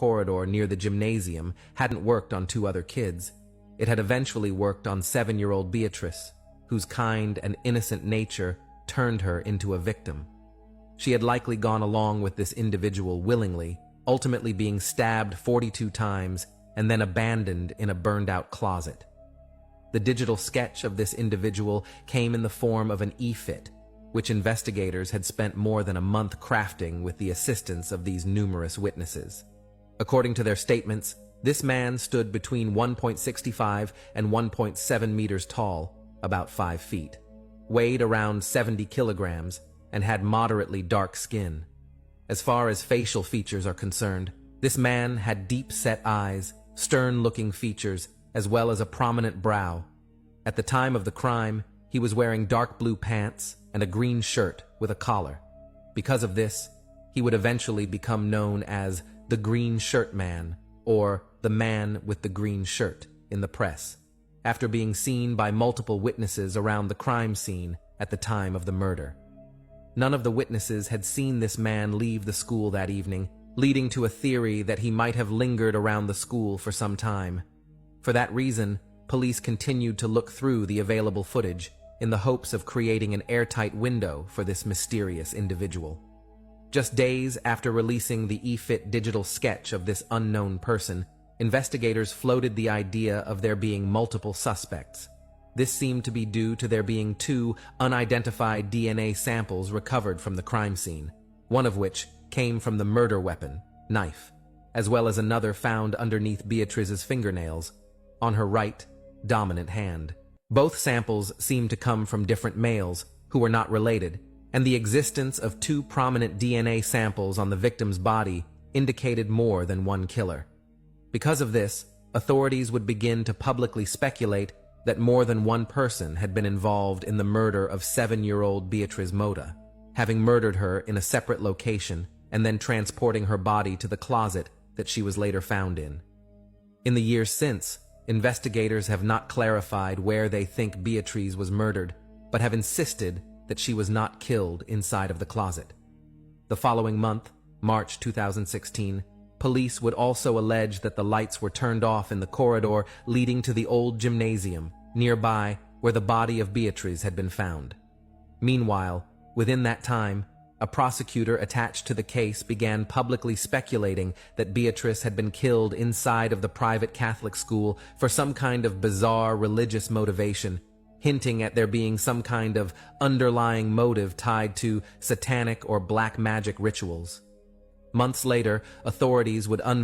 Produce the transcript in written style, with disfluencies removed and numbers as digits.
corridor near the gymnasium hadn't worked on two other kids. It had eventually worked on 7-year-old Beatriz, whose kind and innocent nature turned her into a victim. She had likely gone along with this individual willingly, ultimately being stabbed 42 times and then abandoned in a burned-out closet. The digital sketch of this individual came in the form of an e-fit, which investigators had spent more than a month crafting with the assistance of these numerous witnesses. According to their statements, this man stood between 1.65 and 1.7 meters tall, about 5 feet, weighed around 70 kilograms, and had moderately dark skin. As far as facial features are concerned, this man had deep-set eyes, stern-looking features, as well as a prominent brow. At the time of the crime, he was wearing dark blue pants and a green shirt with a collar. Because of this, he would eventually become known as the Green Shirt Man, or the Man with the Green Shirt, in the press, after being seen by multiple witnesses around the crime scene at the time of the murder. None of the witnesses had seen this man leave the school that evening, leading to a theory that he might have lingered around the school for some time. For that reason, police continued to look through the available footage in the hopes of creating an airtight window for this mysterious individual. Just days after releasing the e-fit digital sketch of this unknown person, investigators floated the idea of there being multiple suspects. This seemed to be due to there being 2 unidentified DNA samples recovered from the crime scene, one of which came from the murder weapon, knife, as well as another found underneath Beatriz's fingernails, on her right, dominant hand. Both samples seemed to come from different males who were not related, and the existence of 2 prominent DNA samples on the victim's body indicated more than one killer. Because of this, authorities would begin to publicly speculate that more than one person had been involved in the murder of 7-year-old Beatriz Mota, having murdered her in a separate location and then transporting her body to the closet that she was later found in. In the years since, investigators have not clarified where they think Beatriz was murdered, but have insisted that she was not killed inside of the closet. The following month, March 2016, police would also allege that the lights were turned off in the corridor leading to the old gymnasium nearby where the body of Beatriz had been found. Meanwhile, within that time, a prosecutor attached to the case began publicly speculating that Beatriz had been killed inside of the private Catholic school for some kind of bizarre religious motivation, hinting at there being some kind of underlying motive tied to satanic or black magic rituals. Months later, authorities would unveil